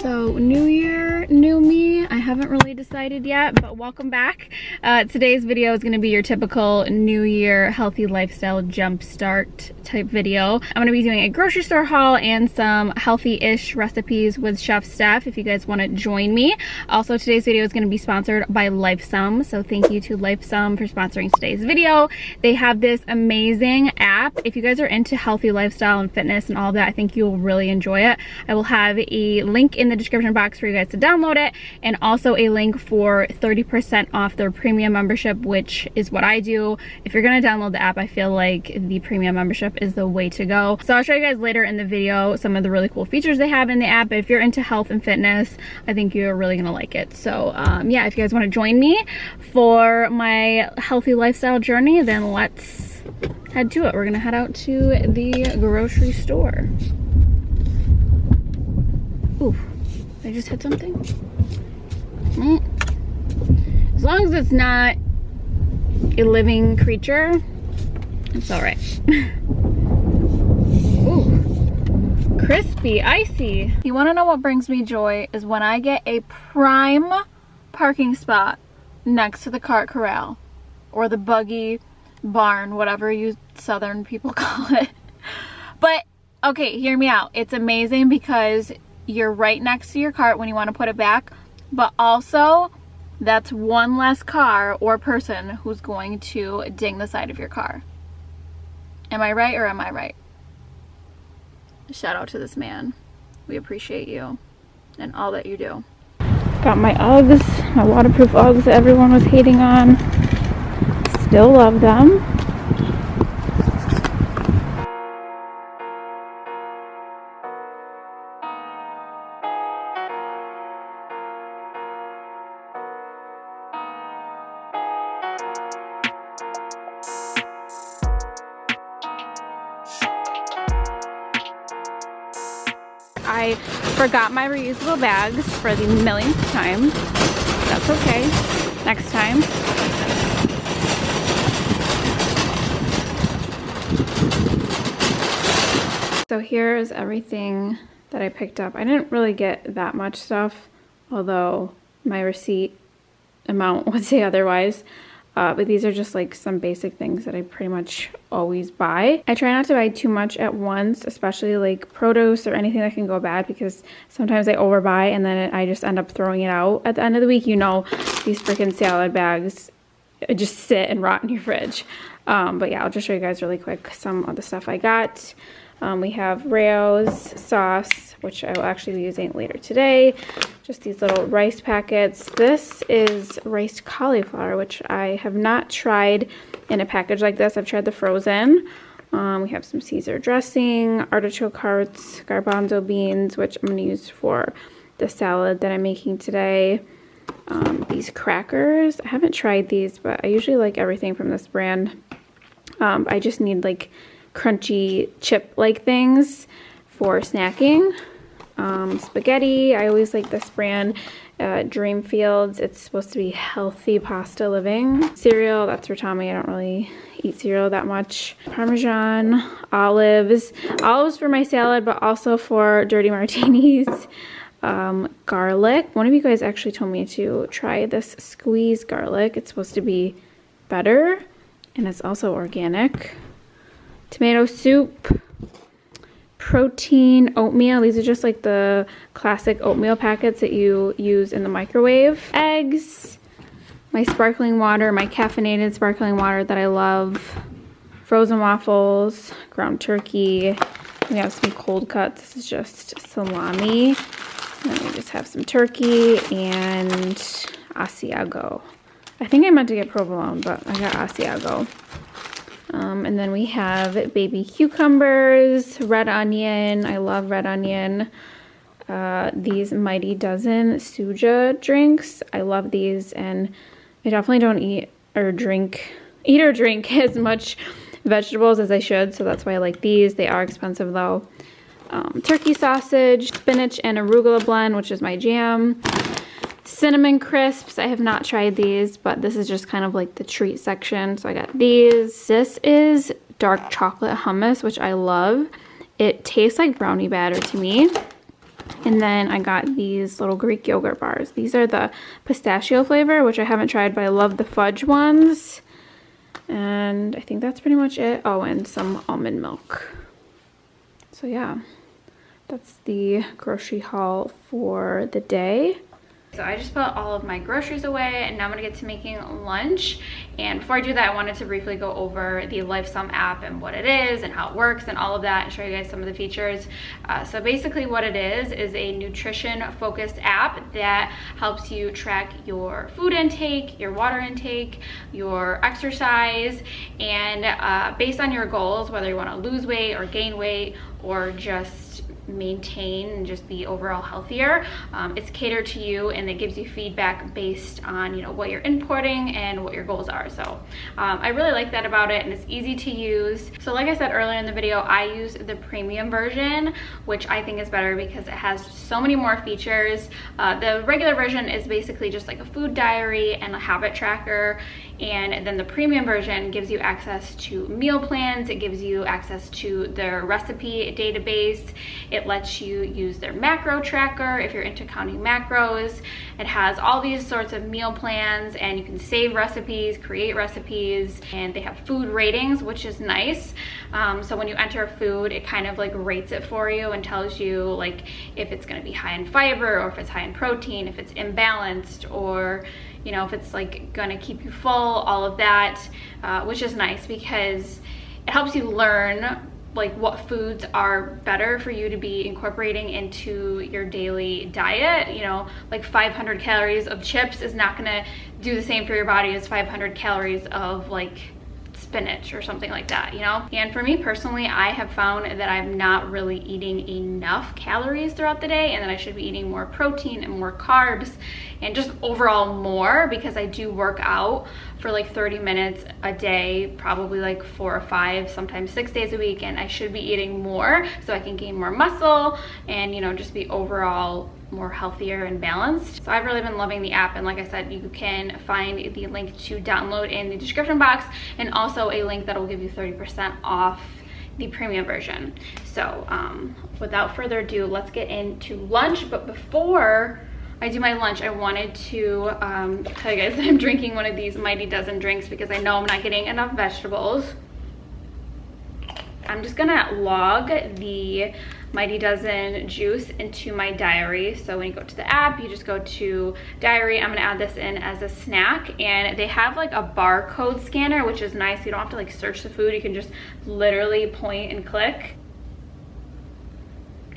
So new year, new me. I haven't really decided yet, but welcome back. Today's video is going to be your typical new year healthy lifestyle jumpstart type video. I'm going to be doing a grocery store haul and some healthy-ish recipes with Chef Steph if you guys want to join me. Also, today's video is going to be sponsored by LifeSum, so thank you to LifeSum for sponsoring today's video. They have this amazing app. If you guys are into healthy lifestyle and fitness and all that, I think you'll really enjoy it. I will have a link in the description box for you guys to download it, and also a link for 30% off their premium membership, which is what I do. If you're gonna download the app, I feel like the premium membership is the way to go. So I'll show you guys later in the video some of the really cool features they have in the app. But if you're into health and fitness, I think you're really gonna like it. So yeah, if you guys want to join me for my healthy lifestyle journey, then let's head to it. We're gonna head out to the grocery store. Ooh, I just hit something. As long as it's not a living creature, it's all right. Ooh, crispy, icy. You wanna know what brings me joy is when I get a prime parking spot next to the cart corral or the buggy barn, whatever you southern people call it. But okay, hear me out. It's amazing because you're right next to your cart when you want to put it back, but also that's one less car or person who's going to ding the side of your car. Am I right or am I right? Shout out to this man. We appreciate you and all that you do. Got my Uggs, my waterproof Uggs that everyone was hating on. Still love them. I forgot my reusable bags for the millionth time. That's okay. Next time. So here's everything that I picked up. I didn't really get that much stuff, although my receipt amount would say otherwise. But these are just like some basic things that I pretty much always buy. I try not to buy too much at once, especially like produce or anything that can go bad, because sometimes I overbuy and then I just end up throwing it out at the end of the week. You know, these freaking salad bags just sit and rot in your fridge. But yeah, I'll just show you guys really quick some of the stuff I got. We have Rao's sauce, which I will actually be using later today. Just these little rice packets. This is riced cauliflower, which I have not tried in a package like this. I've tried the frozen. We have some Caesar dressing, artichoke hearts, garbanzo beans, which I'm going to use for the salad that I'm making today. These crackers. I haven't tried these, but I usually like everything from this brand. I just need like crunchy chip-like things for snacking. Spaghetti, I always like this brand, Dreamfields. It's supposed to be healthy pasta living. Cereal, that's for Tommy. I don't really eat cereal that much. Parmesan, olives for my salad, but also for dirty martinis. Garlic. One of you guys actually told me to try this squeezed garlic. It's supposed to be better, and it's also organic. Tomato soup, protein, oatmeal. These are just like the classic oatmeal packets that you use in the microwave. Eggs, my sparkling water, my caffeinated sparkling water that I love. Frozen waffles, ground turkey. We have some cold cuts. This is just salami. And then we just have some turkey and Asiago. I think I meant to get provolone, but I got Asiago. And then we have baby cucumbers, red onion. I love red onion. These Mighty Dozen Suja drinks. I love these, and I definitely don't eat or drink as much vegetables as I should, so that's why I like these. They are expensive though. Turkey sausage, spinach and arugula blend, which is my jam. Cinnamon crisps. I have not tried these, but this is just kind of like the treat section. So I got these. This is dark chocolate hummus, which I love. It tastes like brownie batter to me. And then I got these little Greek yogurt bars. These are the pistachio flavor, which I haven't tried, but I love the fudge ones. And I think that's pretty much it. Oh, and some almond milk. So yeah, that's the grocery haul for the day. So I just put all of my groceries away, and now I'm gonna get to making lunch. And before I do that, I wanted to briefly go over the LifeSum app and what it is and how it works and all of that, and show you guys some of the features. So basically what it is a nutrition focused app that helps you track your food intake, your water intake, your exercise, and based on your goals, whether you wanna lose weight or gain weight or just maintain and just be overall healthier, it's catered to you, and it gives you feedback based on, you know, what you're importing and what your goals are. So I really like that about it, and it's easy to use. So like I said earlier in the video, I use the premium version, which I think is better because it has so many more features. The regular version is basically just like a food diary and a habit tracker, and then the premium version gives you access to meal plans. It gives you access to their recipe database. It lets you use their macro tracker if you're into counting macros. It has all these sorts of meal plans, and you can save recipes, create recipes, and they have food ratings, which is nice. So when you enter a food, it kind of like rates it for you and tells you like if it's going to be high in fiber, or if it's high in protein, if it's imbalanced, or you know, if it's like going to keep you full, all of that, which is nice because it helps you learn like what foods are better for you to be incorporating into your daily diet. You know, like 500 calories of chips is not gonna do the same for your body as 500 calories of like spinach or something like that, you know? And for me personally, I have found that I'm not really eating enough calories throughout the day, and that I should be eating more protein and more carbs and just overall more, because I do work out for like 30 minutes a day, probably like 4 or 5, sometimes 6 days a week, and I should be eating more so I can gain more muscle and, you know, just be overall more healthier and balanced. So I've really been loving the app, and like I said, you can find the link to download in the description box, and also a link that will give you 30% off the premium version. So without further ado, let's get into lunch. But before I do my lunch, I wanted to tell you guys that I'm drinking one of these Mighty Dozen drinks because I know I'm not getting enough vegetables. I'm just gonna log the Mighty Dozen juice into my diary. So when you go to the app, you just go to diary. I'm gonna add this in as a snack, and they have like a barcode scanner, which is nice. You don't have to like search the food. You can just literally point and click.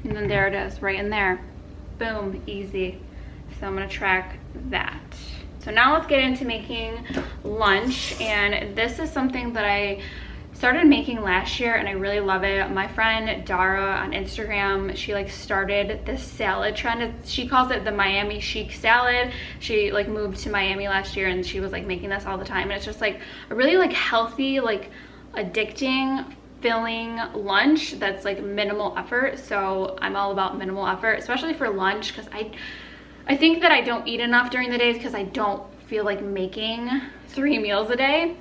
And then there it is, right in there. Boom, easy. So I'm gonna track that. So now let's get into making lunch, and this is something that I started making last year and I really love it. My friend Dara on Instagram, she like started this salad trend. She calls it the Miami Chic salad. She like moved to Miami last year, and she was like making this all the time, and it's just like a really like healthy, like addicting, filling lunch that's like minimal effort. So I'm all about minimal effort, especially for lunch, because I think that I don't eat enough during the days because I don't feel like making 3 meals a day.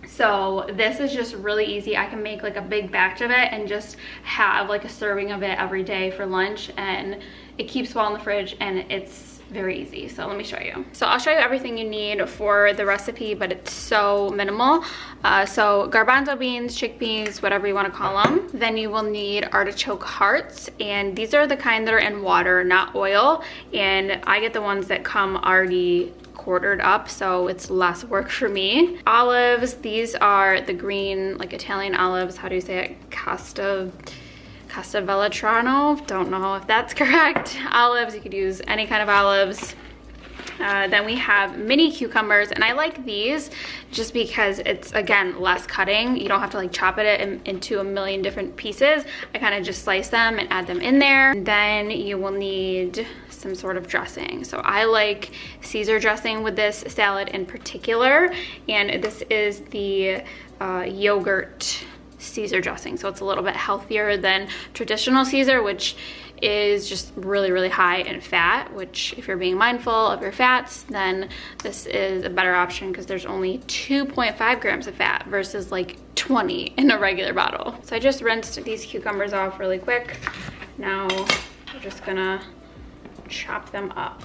So this is just really easy. I can make like a big batch of it and just have like a serving of it every day for lunch, and it keeps well in the fridge, and it's very easy. So let me show you. So I'll show you everything you need for the recipe, but it's so minimal. So garbanzo beans, chickpeas, whatever you want to call them. Then you will need artichoke hearts, and these are the kind that are in water, not oil. And I get the ones that come already quartered up, so it's less work for me. Olives, these are the green, like Italian olives. How do you say it? Castavellatrano, don't know if that's correct. Olives, you could use any kind of olives. Then we have mini cucumbers, and I like these just because it's, again, less cutting. You don't have to like chop it into a million different pieces. I kind of just slice them and add them in there. And then you will need some sort of dressing. So I like Caesar dressing with this salad in particular, and this is the yogurt Caesar dressing. So it's a little bit healthier than traditional Caesar, which is just really, really high in fat, which if you're being mindful of your fats, then this is a better option because there's only 2.5 grams of fat versus like 20 in a regular bottle. So I just rinsed these cucumbers off really quick. Now We're just gonna chop them up.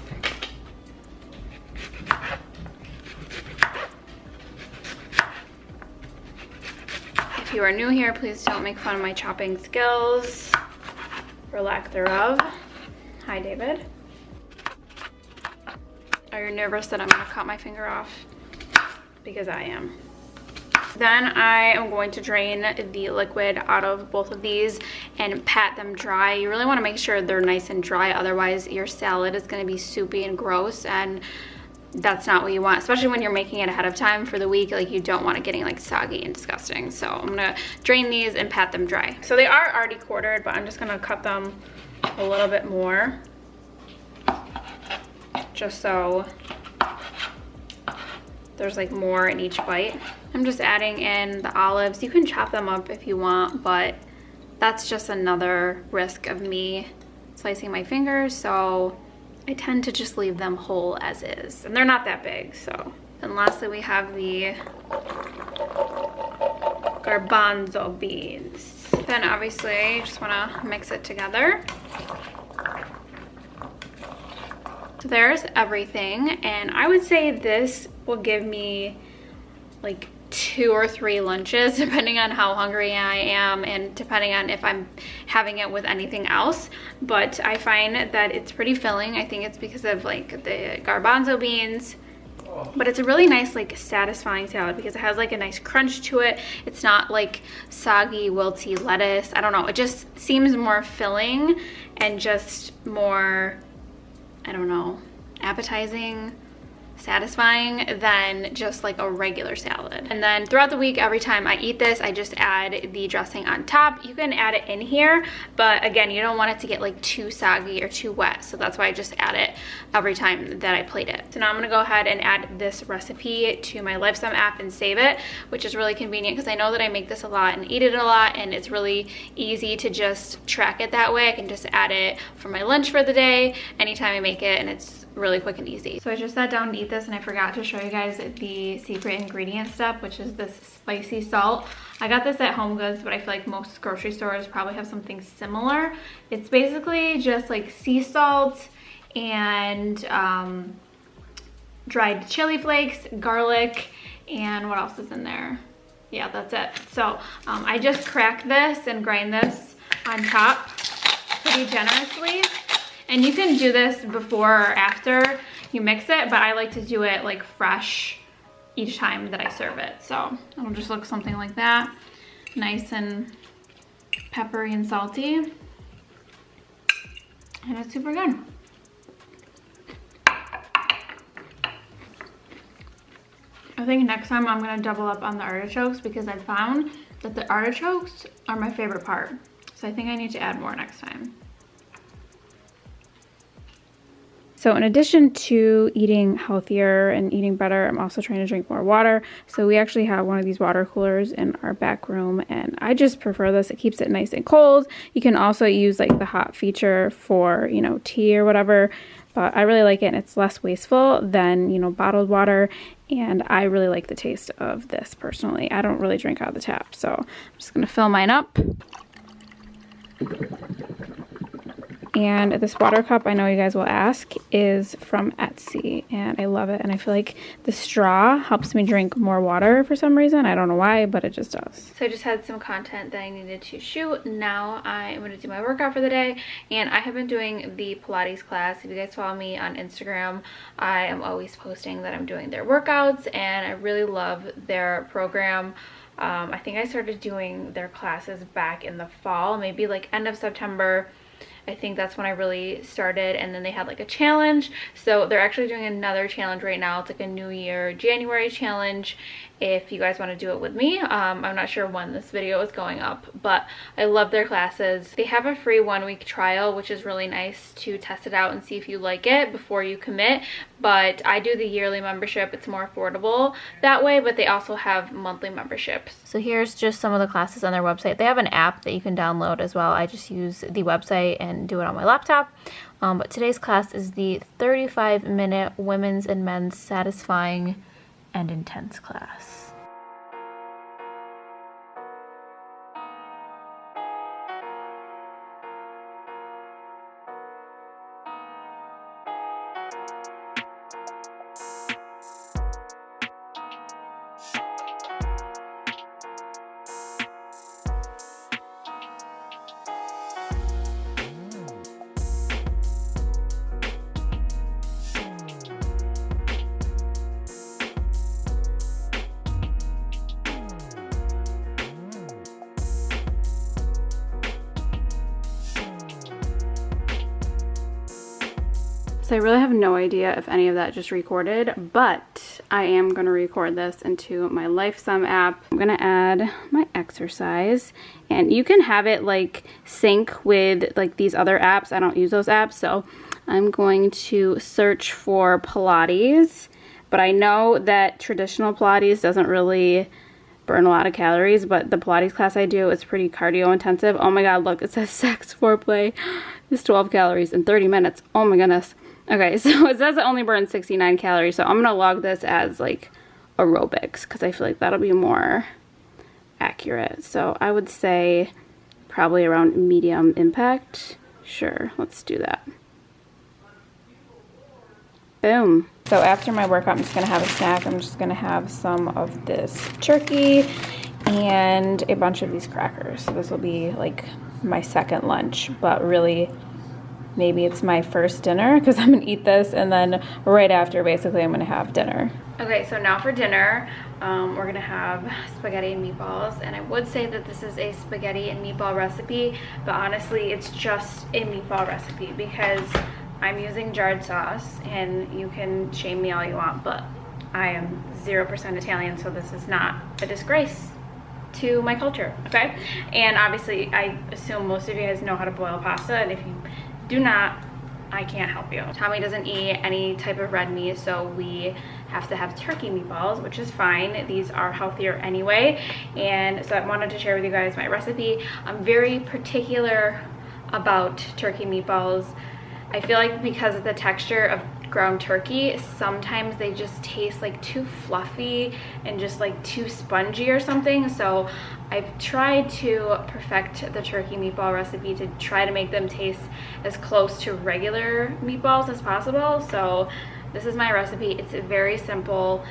If you are new here, please don't make fun of my chopping skills or lack thereof. Hi, David. Are you nervous that I'm gonna cut my finger off? Because I am. Then I am going to drain the liquid out of both of these and pat them dry. You really want to make sure they're nice and dry, otherwise your salad is going to be soupy and gross, and that's not what you want, especially when you're making it ahead of time for the week. Like, you don't want it getting like soggy and disgusting. So I'm gonna drain these and pat them dry. So they are already quartered, but I'm just gonna cut them a little bit more, just so there's like more in each bite. I'm just adding in the olives. You can chop them up if you want, but that's just another risk of me slicing my fingers, so I tend to just leave them whole as is. And they're not that big, so. And lastly, we have the garbanzo beans. Then obviously, you just wanna mix it together. So there's everything, and I would say this will give me like 2 or 3 lunches, depending on how hungry I am and depending on if I'm having it with anything else. But I find that it's pretty filling. I think it's because of like the garbanzo beans, but it's a really nice, like, satisfying salad because it has like a nice crunch to it. It's not like soggy, wilty lettuce. I don't know, it just seems more filling and just more, I don't know, appetizing, satisfying than just like a regular salad. And then throughout the week, every time I eat this, I just add the dressing on top. You can add it in here, but again, you don't want it to get like too soggy or too wet, so that's why I just add it every time that I plate it. So now I'm gonna go ahead and add this recipe to my Lifesum app and save it, which is really convenient because I know that I make this a lot and eat it a lot, and it's really easy to just track it that way. I can just add it for my lunch for the day anytime I make it, and it's really quick and easy. So I just sat down to eat this and I forgot to show you guys the secret ingredient step, which is this spicy salt. I got this at Home Goods, but I feel like most grocery stores probably have something similar. It's basically just like sea salt and dried chili flakes, garlic, and what else is in there? Yeah, that's it. So I just crack this and grind this on top pretty generously. And you can do this before or after you mix it, but I like to do it like fresh each time that I serve it. So it'll just look something like that. Nice and peppery and salty. And it's super good. I think next time I'm gonna double up on the artichokes because I found that the artichokes are my favorite part. So I think I need to add more next time. So in addition to eating healthier and eating better, I'm also trying to drink more water. So we actually have one of these water coolers in our back room, and I just prefer this. It keeps it nice and cold. You can also use like the hot feature for, you know, tea or whatever, but I really like it, and it's less wasteful than, you know, bottled water. And I really like the taste of this personally. I don't really drink out of the tap, so I'm just gonna fill mine up. And this water cup, I know you guys will ask, is from Etsy, and I love it. And I feel like the straw helps me drink more water for some reason. I don't know why, but it just does. So I just had some content that I needed to shoot. Now I am gonna do my workout for the day, and I have been doing the Pilates class. If you guys follow me on Instagram, I am always posting that I'm doing their workouts, and I really love their program. I think I started doing their classes back in the fall, maybe like end of September. I think that's when I really started, and then they had like a challenge. So they're actually doing another challenge right now. It's like a New Year January challenge if you guys want to do it with me. I'm not sure when this video is going up, but I love their classes. They have a free 1-week trial, which is really nice to test it out and see if you like it before you commit. But I do the yearly membership. It's more affordable that way, but they also have monthly memberships. So here's just some of the classes on their website. They have an app that you can download as well. I just use the website and do it on my laptop. But today's class is the 35-minute women's and men's satisfying and intense class. So I really have no idea if any of that just recorded, but I am going to record this into my LifeSum app. I'm going to add my exercise, and you can have it like sync with like these other apps. I don't use those apps, so I'm going to search for Pilates, but I know that traditional Pilates doesn't really burn a lot of calories, but the Pilates class I do is pretty cardio intensive. Oh my god, look, it says sex foreplay is 12 calories in 30 minutes. Oh my goodness. Okay, so it says it only burns 69 calories, so I'm gonna log this as like aerobics because I feel like that'll be more accurate. So I would say probably around medium impact. Sure, let's do that. Boom. So after my workout, I'm just gonna have a snack. I'm just gonna have some of this turkey and a bunch of these crackers. So this will be like my second lunch, but really maybe it's my first dinner because I'm gonna eat this, and then right after basically I'm gonna have dinner. Okay, so now for dinner, we're gonna have spaghetti and meatballs, and I would say that this is a spaghetti and meatball recipe, but honestly it's just a meatball recipe because I'm using jarred sauce, and you can shame me all you want, but I am 0% Italian, so this is not a disgrace to my culture, okay? And obviously I assume most of you guys know how to boil pasta, and if you do not, I can't help you. Tommy doesn't eat any type of red meat, so we have to have turkey meatballs, which is fine. These are healthier anyway, and so I wanted to share with you guys my recipe. I'm very particular about turkey meatballs. I feel like because of the texture of ground turkey, sometimes they just taste like too fluffy and just like too spongy or something. So I've tried to perfect the turkey meatball recipe to try to make them taste as close to regular meatballs as possible. So this is my recipe. It's very simple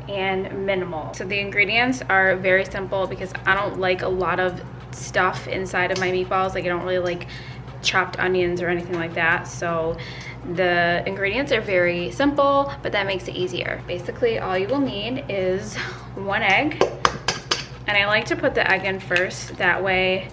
and minimal. So the ingredients are very simple because I don't like a lot of stuff inside of my meatballs. Like I don't really like chopped onions or anything like that, so the ingredients are very simple, but that makes it easier. Basically all you will need is 1 egg, and I like to put the egg in first, that way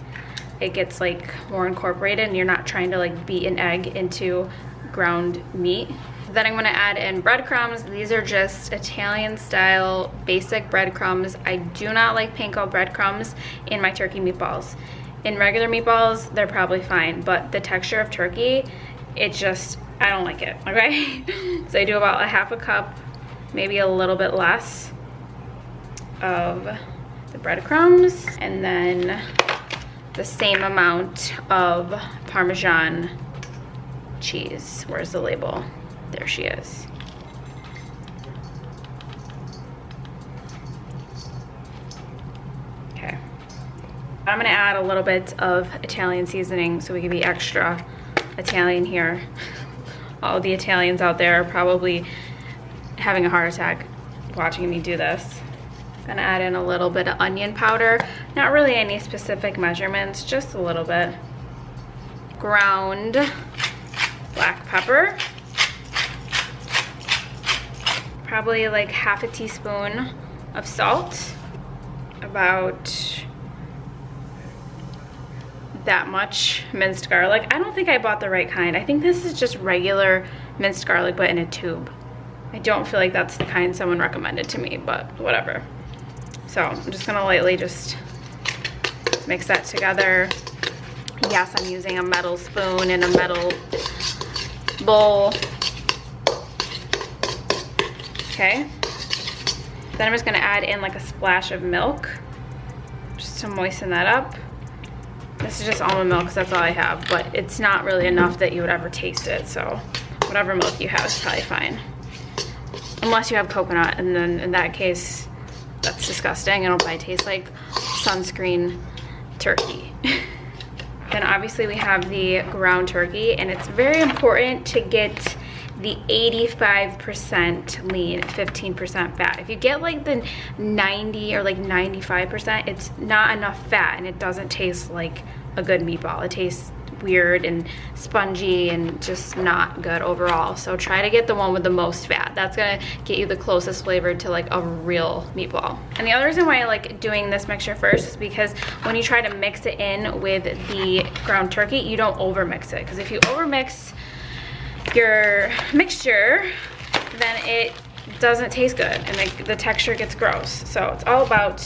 it gets like more incorporated and you're not trying to like beat an egg into ground meat. Then I'm going to add in breadcrumbs. These are just Italian style basic breadcrumbs. I do not like panko breadcrumbs in my turkey meatballs. In regular meatballs, they're probably fine, but the texture of turkey, it just, I don't like it, okay? So I do about 1/2 cup, maybe a little bit less of the breadcrumbs, and then the same amount of Parmesan cheese. Where's the label? There she is. Okay. I'm gonna add a little bit of Italian seasoning so we can be extra Italian here. All the Italians out there are probably having a heart attack watching me do this. Gonna add in a little bit of onion powder. Not really any specific measurements, just a little bit. Ground black pepper. Probably like 1/2 teaspoon of salt. About that much minced garlic. I don't think I bought the right kind. I think this is just regular minced garlic but in a tube. I don't feel like that's the kind someone recommended to me, but whatever. So I'm just gonna lightly just mix that together. Yes, I'm using a metal spoon and a metal bowl. Okay. Then I'm just gonna add in like a splash of milk just to moisten that up. This is just almond milk because that's all I have, but it's not really enough that you would ever taste it, so whatever milk you have is probably fine. Unless you have coconut, and then in that case, that's disgusting. It'll probably taste like sunscreen turkey. Then obviously we have the ground turkey, and it's very important to get the 85% lean, 15% fat. If you get like the 90 or like 95%, it's not enough fat and it doesn't taste like a good meatball. It tastes weird and spongy and just not good overall. So try to get the one with the most fat. That's gonna get you the closest flavor to like a real meatball. And the other reason why I like doing this mixture first is because when you try to mix it in with the ground turkey, you don't over mix it. Because if you over mix your mixture, then it doesn't taste good and the texture gets gross. So it's all about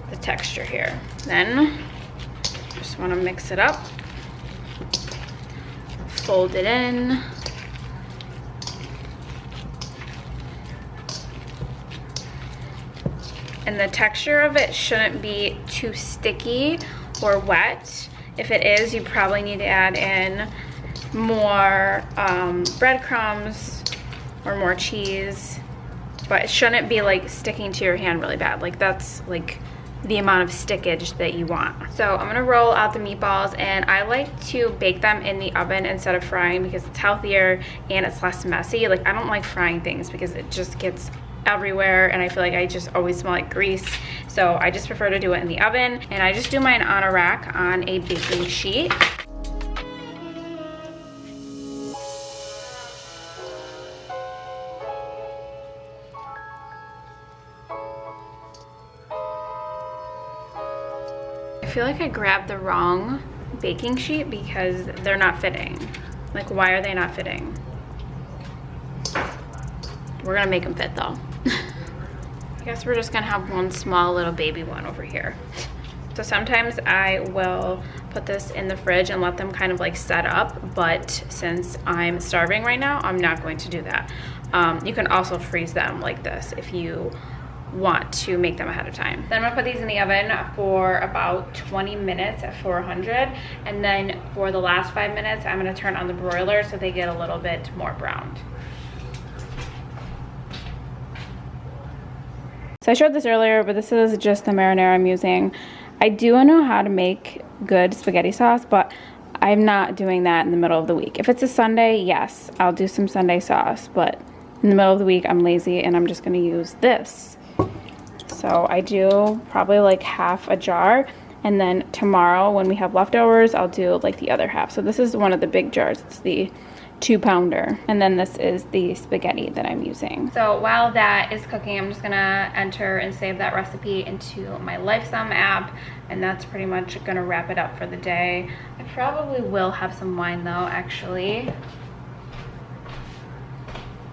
the texture here. Then just want to mix it up, fold it in. And the texture of it shouldn't be too sticky or wet. If it is, you probably need to add in more breadcrumbs or more cheese, but it shouldn't be like sticking to your hand really bad. Like that's like the amount of stickage that you want. So I'm gonna roll out the meatballs, and I like to bake them in the oven instead of frying because it's healthier and it's less messy. Like I don't like frying things because it just gets everywhere and I feel like I just always smell like grease. So I just prefer to do it in the oven, and I just do mine on a rack on a baking sheet. I feel like I grabbed the wrong baking sheet because they're not fitting. Like, why are they not fitting? We're gonna make them fit though. I guess we're just gonna have one small little baby one over here. So sometimes I will put this in the fridge and let them kind of like set up, but since I'm starving right now, I'm not going to do that. You can also freeze them like this if you want to make them ahead of time. Then I'm gonna put these in the oven for about 20 minutes at 400, and then for the last 5 minutes I'm gonna turn on the broiler so they get a little bit more browned. So I showed this earlier, but this is just the marinara I'm using. I do know how to make good spaghetti sauce, but I'm not doing that in the middle of the week. If it's a Sunday, yes, I'll do some Sunday sauce, but in the middle of the week I'm lazy and I'm just gonna use this. So I do probably like half a jar, and then tomorrow when we have leftovers, I'll do like the other half. So this is one of the big jars. It's the 2-pounder, and then this is the spaghetti that I'm using. So while that is cooking, I'm just gonna enter and save that recipe into my LifeSum app, and that's pretty much gonna wrap it up for the day. I probably will have some wine though, actually.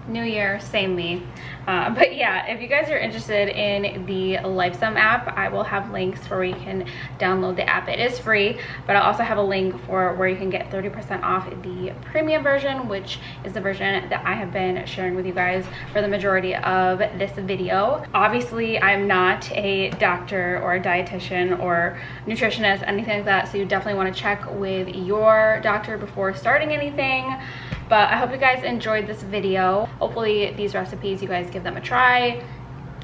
New year, same me. But yeah, if you guys are interested in the LifeSum app, I will have links for where you can download the app. It is free, but I'll also have a link for where you can get 30% off the premium version, which is the version that I have been sharing with you guys for the majority of this video. Obviously, I'm not a doctor or a dietitian or nutritionist, anything like that, so you definitely want to check with your doctor before starting anything. But I hope you guys enjoyed this video. Hopefully these recipes, you guys give them a try.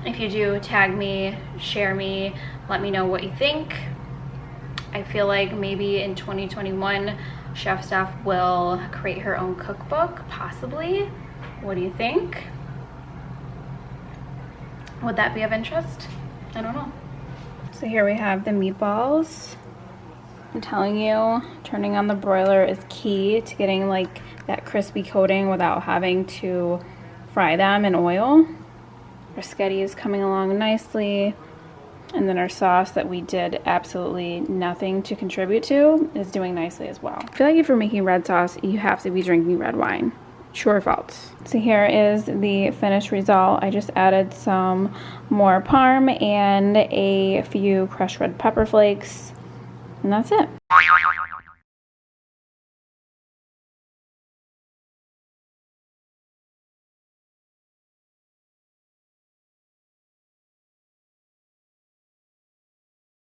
If you do, tag me, share me, let me know what you think. I feel like maybe in 2021, Chef Steph will create her own cookbook, possibly. What do you think? Would that be of interest? I don't know. So here we have the meatballs. I'm telling you, turning on the broiler is key to getting like that crispy coating without having to fry them in oil. Our spaghetti is coming along nicely, and then our sauce that we did absolutely nothing to contribute to is doing nicely as well. I feel like if you're making red sauce, you have to be drinking red wine. True or false? So here is the finished result. I just added some more parm and a few crushed red pepper flakes, and that's it.